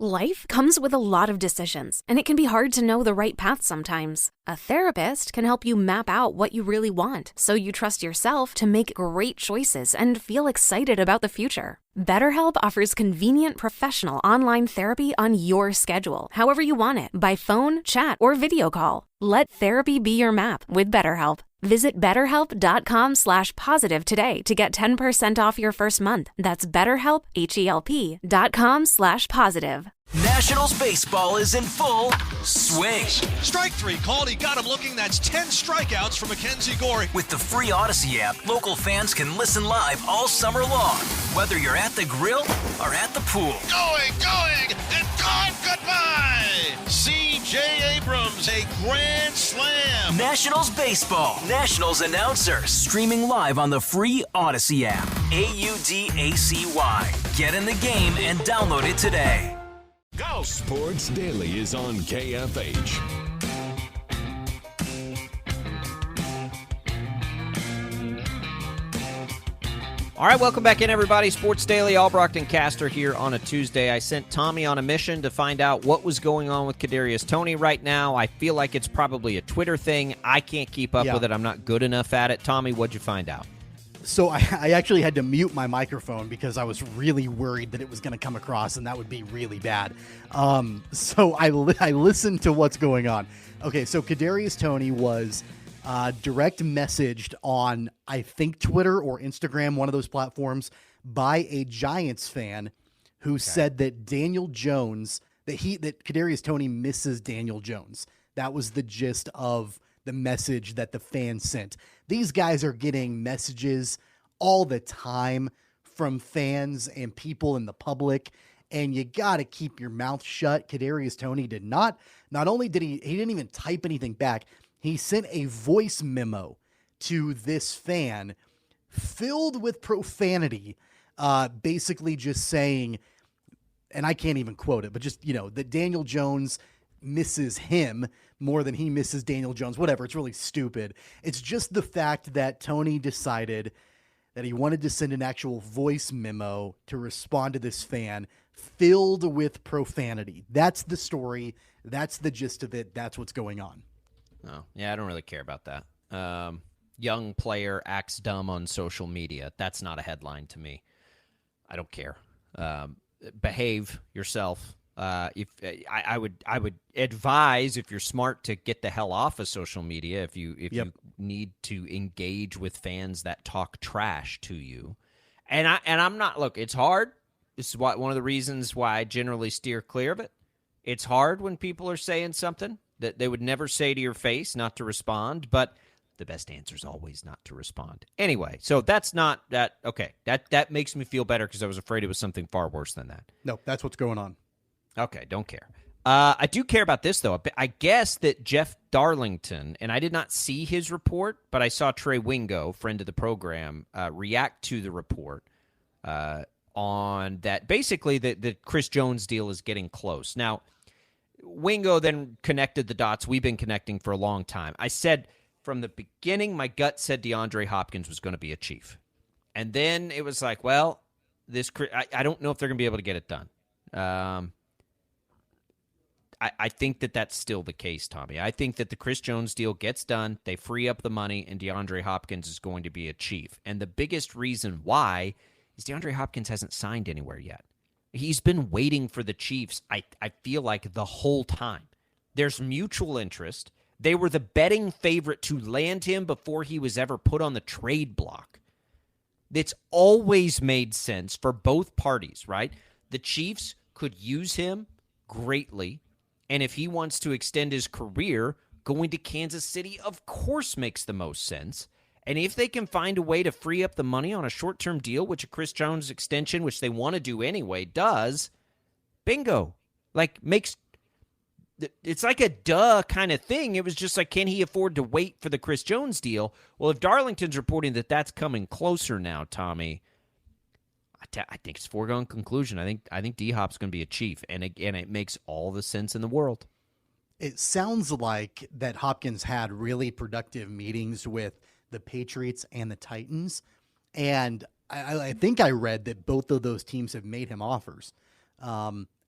Life comes with a lot of decisions, and it can be hard to know the right path sometimes. A therapist can help you map out what you really want, so you trust yourself to make great choices and feel excited about the future. BetterHelp offers convenient professional online therapy on your schedule, however you want it, by phone, chat, or video call. Let therapy be your map with BetterHelp. Visit BetterHelp.com/positive today to get 10% off your first month. That's BetterHelp, HELP.com/positive. Nationals baseball is in full swing. Strike three called. He got him looking. That's 10 strikeouts for Mackenzie Gore. With the free Odyssey app, local fans can listen live all summer long, whether you're at the grill or at the pool. Going, and gone. Goodbye. C.J. Abrams, a grand slam. Nationals baseball. Nationals announcers. Streaming live on the free Odyssey app. AUDACY. Get in the game and download it today. Go! Sports Daily is on KFH. All right, welcome back in, everybody. Sports Daily, Albrecht and Castor here on a Tuesday. I sent Tommy on a mission to find out what was going on with Kadarius Toney right now. I feel like it's probably a Twitter thing. I can't keep up with it. I'm not good enough at it. Tommy, what'd you find out? So I actually had to mute my microphone because I was really worried that it was going to come across and that would be really bad. So I listened to what's going on. Okay, so Kadarius Toney was direct messaged on, I think, Twitter or Instagram, one of those platforms, by a Giants fan who said that Daniel Jones, that Kadarius Toney misses Daniel Jones. That was the gist of the message that the fan sent. These guys are getting messages all the time from fans and people in the public, and you got to keep your mouth shut. Kadarius Toney did not. Not only did he didn't even type anything back, he sent a voice memo to this fan filled with profanity, basically just saying, and I can't even quote it, but just, that Daniel Jones misses him more than he misses Daniel Jones, whatever. It's really stupid. It's just the fact that Toney decided that he wanted to send an actual voice memo to respond to this fan filled with profanity. That's the story. That's the gist of it. That's what's going on. Oh, yeah, I don't really care about that. Young player acts dumb on social media. That's not a headline to me. I don't care. Behave yourself. If I would advise, if you're smart, to get the hell off of social media. If you need to engage with fans that talk trash to you, and I'm not. Look, it's hard. This is one of the reasons why I generally steer clear of it. It's hard when people are saying something that they would never say to your face, not to respond. But the best answer is always not to respond. Anyway, so that's not that. Okay, that makes me feel better because I was afraid it was something far worse than that. No, that's what's going on. Okay, don't care. I do care about this, though. I guess that Jeff Darlington, and I did not see his report, but I saw Trey Wingo, friend of the program, react to the report on that. Basically, the Chris Jones deal is getting close. Now, Wingo then connected the dots we've been connecting for a long time. I said from the beginning, my gut said DeAndre Hopkins was going to be a Chief. And then it was like, well, I don't know if they're going to be able to get it done. I think that that's still the case, Tommy. I think that the Chris Jones deal gets done, they free up the money, and DeAndre Hopkins is going to be a Chief. And the biggest reason why is DeAndre Hopkins hasn't signed anywhere yet. He's been waiting for the Chiefs, I feel like, the whole time. There's mutual interest. They were the betting favorite to land him before he was ever put on the trade block. It's always made sense for both parties, right? The Chiefs could use him greatly, and if he wants to extend his career, going to Kansas City, of course, makes the most sense. And if they can find a way to free up the money on a short-term deal, which a Chris Jones extension, which they want to do anyway, does, bingo. It's like a duh kind of thing. It was just like, can he afford to wait for the Chris Jones deal? Well, if Darlington's reporting that that's coming closer now, Tommy, I think it's a foregone conclusion. I think D-Hop's going to be a Chief, and again, it makes all the sense in the world. It sounds like that Hopkins had really productive meetings with the Patriots and the Titans, and I think I read that both of those teams have made him offers.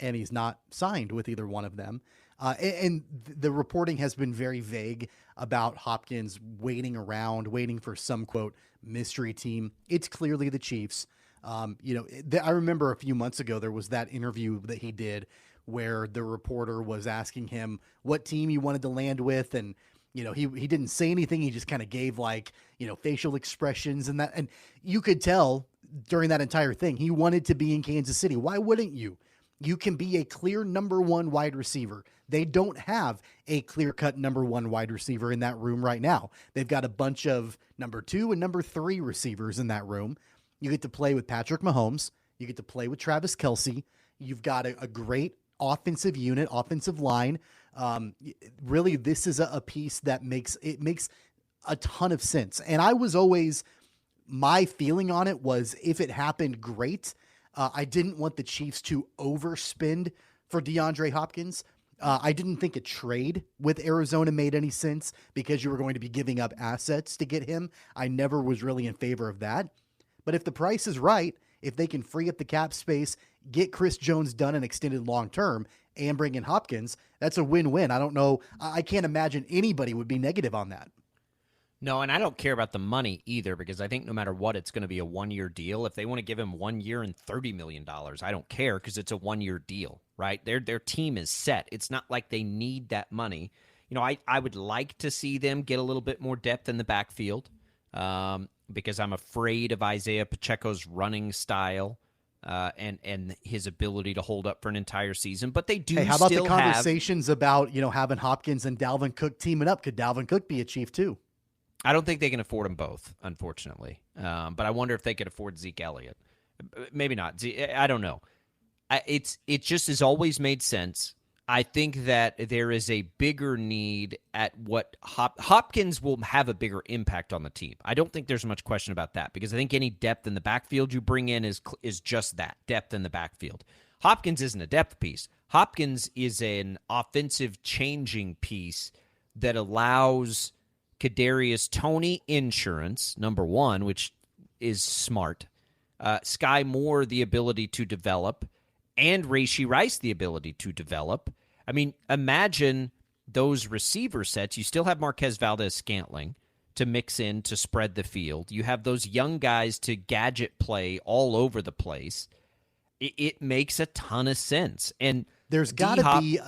and he's not signed with either one of them. And the reporting has been very vague about Hopkins waiting around, waiting for some, quote, mystery team. It's clearly the Chiefs. I remember a few months ago, there was that interview that he did where the reporter was asking him what team he wanted to land with. And, he didn't say anything. He just kind of gave facial expressions and that. And you could tell during that entire thing, he wanted to be in Kansas City. Why wouldn't you? You can be a clear number one wide receiver. They don't have a clear-cut number one wide receiver in that room right now. They've got a bunch of number 2 and number 3 receivers in that room. You get to play with Patrick Mahomes. You get to play with Travis Kelce. You've got a great offensive unit, offensive line. Really, this is a piece that makes a ton of sense. And my feeling on it was, if it happened, great. I didn't want the Chiefs to overspend for DeAndre Hopkins. I didn't think a trade with Arizona made any sense because you were going to be giving up assets to get him. I never was really in favor of that. But if the price is right, if they can free up the cap space, get Chris Jones done and extended long-term, and bring in Hopkins, that's a win-win. I don't know. I can't imagine anybody would be negative on that. No, and I don't care about the money either, because I think no matter what, it's going to be a one-year deal. If they want to give him 1 year and $30 million, I don't care, because it's a one-year deal, right? Their team is set. It's not like they need that money. I would like to see them get a little bit more depth in the backfield, because I'm afraid of Isaiah Pacheco's running style and his ability to hold up for an entire season. But they do. Hey, how about the conversations about having Hopkins and Dalvin Cook teaming up? Could Dalvin Cook be a Chief too? I don't think they can afford them both, unfortunately. But I wonder if they could afford Zeke Elliott. Maybe not. I don't know. It just has always made sense. I think that there is a bigger need at what Hopkins will have a bigger impact on the team. I don't think there's much question about that, because I think any depth in the backfield you bring in is just that, depth in the backfield. Hopkins isn't a depth piece. Hopkins is an offensive changing piece that allows Kadarius Toney insurance, number one, which is smart. Sky Moore the ability to develop, and Rashee Rice the ability to develop. I mean, imagine those receiver sets. You still have Marquez Valdez-Scantling to mix in to spread the field. You have those young guys to gadget play all over the place. It makes a ton of sense. And there's got to be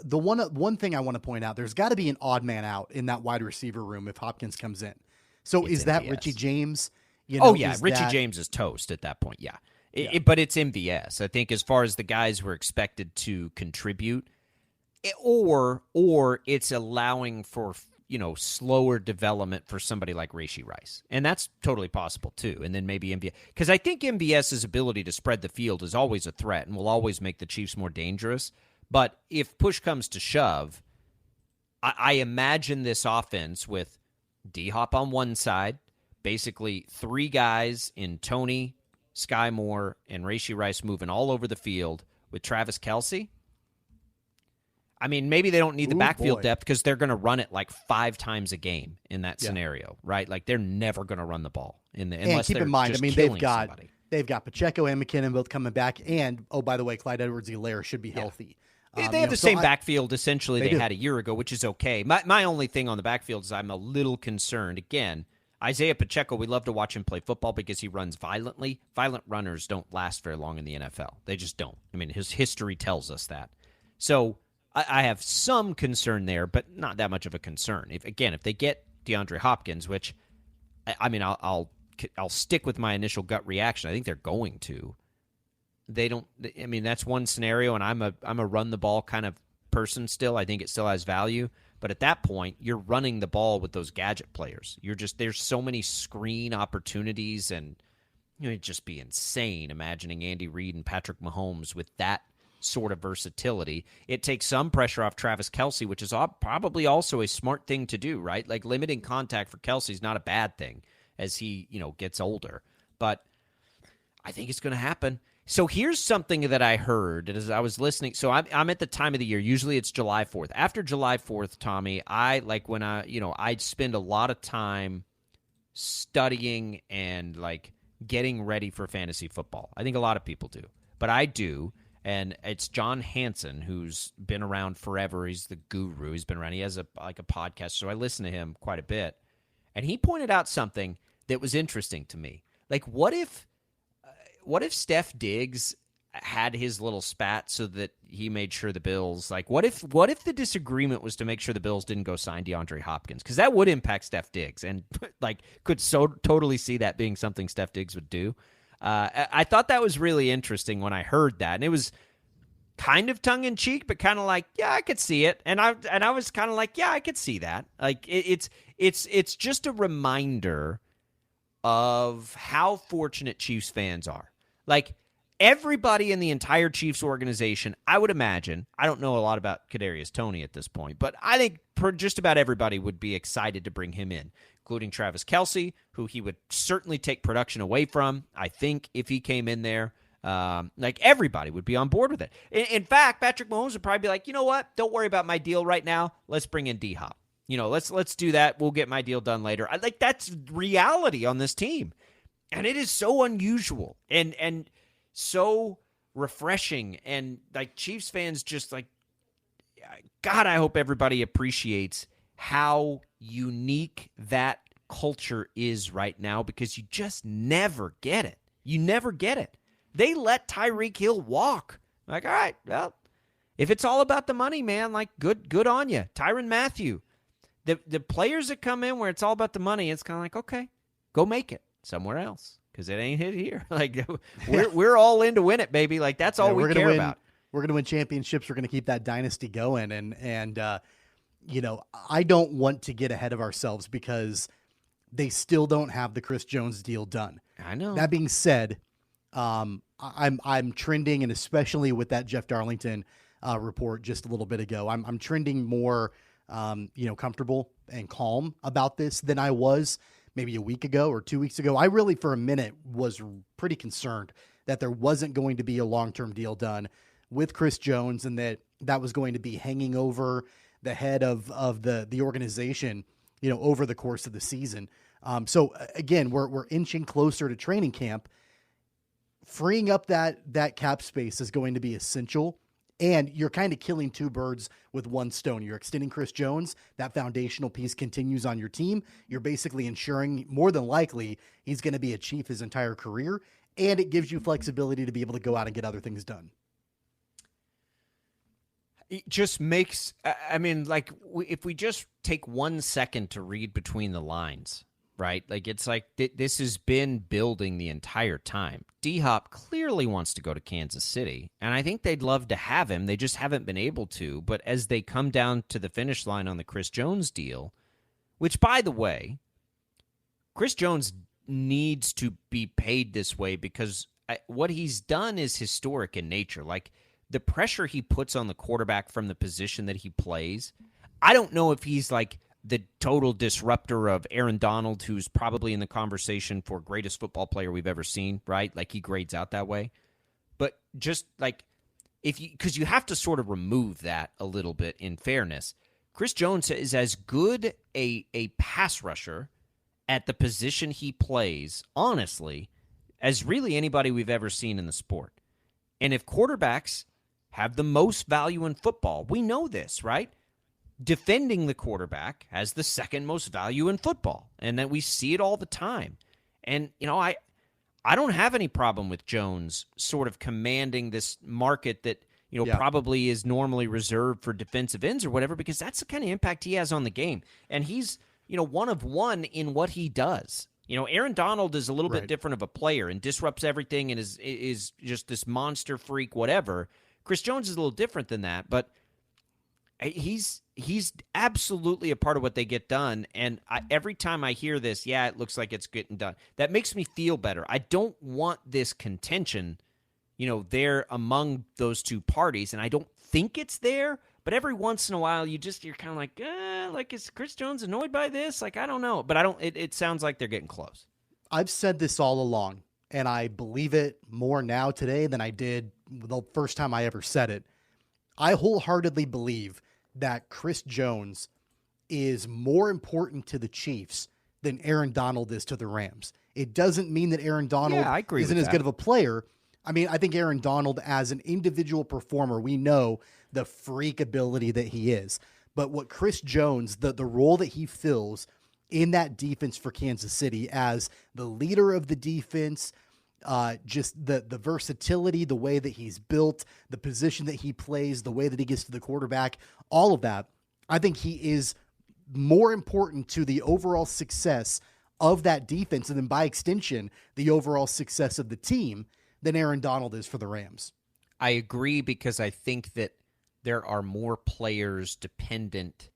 the one thing I want to point out. There's got to be an odd man out in that wide receiver room if Hopkins comes in. So is that Richie James? Richie James is toast at that point. Yeah. But it's MVS. I think as far as the guys who are expected to contribute, or it's allowing for slower development for somebody like Rashee Rice, and that's totally possible too. And then maybe MVS, because I think MVS's ability to spread the field is always a threat and will always make the Chiefs more dangerous. But if push comes to shove, I imagine this offense with D-Hop on one side, basically 3 guys in Toney, Sky Moore, and Rashee Rice moving all over the field with Travis Kelce. I mean, maybe they don't need the backfield depth because they're going to run it like 5 times a game in that scenario, right? Like they're never going to run the ball unless keep they're in mind, just they've got Pacheco and McKinnon both coming back, and by the way, Clyde Edwards-Helaire should be healthy. They have the same backfield essentially they had a year ago, which is okay. My only thing on the backfield is I'm a little concerned. Again, Isaiah Pacheco, we love to watch him play football because he runs violently. Violent runners don't last very long in the NFL. They just don't. I mean, his history tells us that. So I have some concern there, but not that much of a concern. If they get DeAndre Hopkins, which, I mean, I'll stick with my initial gut reaction. I think they're going to. They don't. I mean, that's one scenario, and I'm a run the ball kind of person still. I think it still has value, but at that point, you're running the ball with those gadget players. There's so many screen opportunities, and it'd just be insane imagining Andy Reid and Patrick Mahomes with that sort of versatility. It takes some pressure off Travis Kelce, which is probably also a smart thing to do, right? Like limiting contact for Kelce is not a bad thing as he gets older, but I think it's going to happen. So here's something that I heard as I was listening. So I'm at the time of the year. Usually it's July 4th. After July 4th, Tommy, I'd spend a lot of time studying and like getting ready for fantasy football. I think a lot of people do, but I do. And it's John Hansen, who's been around forever. He's the guru. He's been around. He has a podcast, so I listen to him quite a bit. And he pointed out something that was interesting to me. Like, what if Steph Diggs had his little spat so that he made sure the Bills, like, what if the disagreement was to make sure the Bills didn't go sign DeAndre Hopkins? Because that would impact Steph Diggs, and like could so totally see that being something Steph Diggs would do. I thought that was really interesting when I heard that, and it was kind of tongue in cheek, but kind of like, yeah, I could see it, and I was kind of like, yeah, I could see that. Like it's just a reminder of how fortunate Chiefs fans are. Like, everybody in the entire Chiefs organization, I would imagine, I don't know a lot about Kadarius Toney at this point, but I think just about everybody would be excited to bring him in, including Travis Kelce, who he would certainly take production away from, I think, if he came in there. Like, everybody would be on board with it. In fact, Patrick Mahomes would probably be like, you know what? Don't worry about my deal right now. Let's bring in D-Hop. Let's do that. We'll get my deal done later. That's reality on this team. And it is so unusual and so refreshing. And like, Chiefs fans just like, God, I hope everybody appreciates how unique that culture is right now, because you just never get it. You never get it. They let Tyreek Hill walk. Like, all right, well, if it's all about the money, man, like, good on you. Tyrann Mathieu. The players that come in where it's all about the money, it's kind of like, okay, go make it somewhere else, because it ain't hit here. Like, we're all in to win it, baby. Like, that's all we care about. We're going to win championships. We're going to keep that dynasty going. And I don't want to get ahead of ourselves, because they still don't have the Chris Jones deal done. I know. That being said, I'm trending, and especially with that Jeff Darlington report just a little bit ago, I'm trending more comfortable and calm about this than I was maybe a week ago or 2 weeks ago. I really, for a minute, was pretty concerned that there wasn't going to be a long-term deal done with Chris Jones, and that was going to be hanging over the head of the organization, over the course of the season. So again, we're inching closer to training camp. Freeing up that cap space is going to be essential. And you're kind of killing two birds with one stone. You're extending Chris Jones. That foundational piece continues on your team. You're basically ensuring, more than likely, he's going to be a Chief his entire career. And it gives you flexibility to be able to go out and get other things done. It just makes, if we just take 1 second to read between the lines, right? Like, it's like this has been building the entire time. D-Hop clearly wants to go to Kansas City, and I think they'd love to have him. They just haven't been able to. But as they come down to the finish line on the Chris Jones deal, which, by the way, Chris Jones needs to be paid this way, because what he's done is historic in nature. Like, the pressure he puts on the quarterback from the position that he plays, I don't know if he's like the total disruptor of Aaron Donald, who's probably in the conversation for greatest football player we've ever seen, right? Like, he grades out that way. But just like, because you have to sort of remove that a little bit in fairness. Chris Jones is as good a pass rusher at the position he plays, honestly, as really anybody we've ever seen in the sport. And if quarterbacks have the most value in football, we know this, right? Defending the quarterback has the second most value in football, and that we see it all the time. And, I don't have any problem with Jones sort of commanding this market that, probably is normally reserved for defensive ends or whatever, because that's the kind of impact he has on the game. And he's, one of one in what he does. Aaron Donald is a little bit different of a player and disrupts everything and is just this monster freak, whatever. Chris Jones is a little different than that, but he's absolutely a part of what they get done. And every time I hear this, it looks like it's getting done, that makes me feel better. I don't want this contention, there among those two parties, and I don't think it's there. But every once in a while, you're kind of like, is Chris Jones annoyed by this? Like, I don't know. But it sounds like they're getting close. I've said this all along, and I believe it more now today than I did the first time I ever said it. I wholeheartedly believe that Chris Jones is more important to the Chiefs than Aaron Donald is to the Rams. It doesn't mean that Aaron Donald isn't as good of a player. I mean, I think Aaron Donald, as an individual performer, we know the freak ability that he is. But what Chris Jones, the role that he fills in that defense for Kansas City as the leader of the defense, just the versatility, the way that he's built, the position that he plays, the way that he gets to the quarterback, all of that, I think he is more important to the overall success of that defense, and then by extension, the overall success of the team, than Aaron Donald is for the Rams. I agree, because I think that there are more players dependent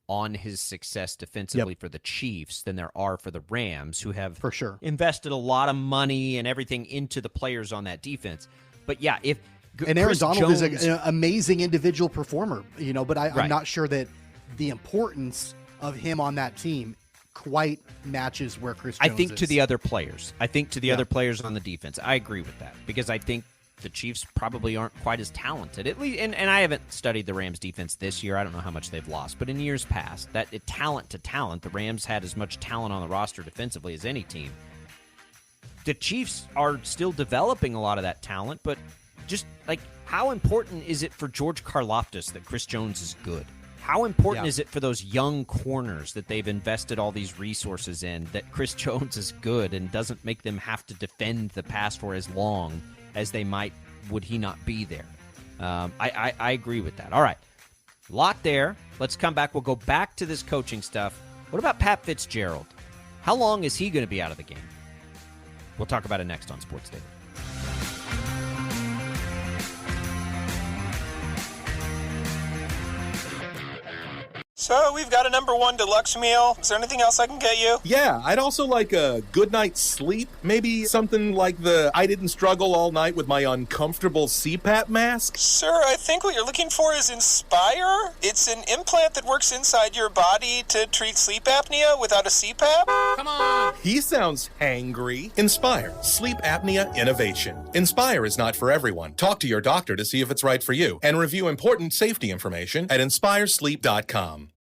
on his success defensively for the Chiefs than there are for the Rams, who have for sure invested a lot of money and everything into the players on that defense. But yeah, and Aaron Donald is an amazing individual performer, but I'm not sure that the importance of him on that team quite matches where Chris Jones is. To the other players. I think to the other players on the defense. I agree with that, because I think the Chiefs probably aren't quite as talented. At least, and I haven't studied the Rams defense this year. I don't know how much they've lost, but in years past, talent to talent, the Rams had as much talent on the roster defensively as any team. The Chiefs are still developing a lot of that talent, but just like, how important is it for George Karlaftis that Chris Jones is good? How important is it for those young corners that they've invested all these resources in that Chris Jones is good and doesn't make them have to defend the pass for as long as they might would he not be there? I agree with that. All right. Lot there. Let's come back. We'll go back to this coaching stuff. What about Pat Fitzgerald? How long is he going to be out of the game? We'll talk about it next on Sports Daily. So, we've got a #1 deluxe meal. Is there anything else I can get you? Yeah, I'd also like a good night's sleep. Maybe something like the I didn't struggle all night with my uncomfortable CPAP mask. Sir, I think what you're looking for is Inspire. It's an implant that works inside your body to treat sleep apnea without a CPAP. Come on! He sounds angry. Inspire. Sleep apnea innovation. Inspire is not for everyone. Talk to your doctor to see if it's right for you. And review important safety information at inspiresleep.com.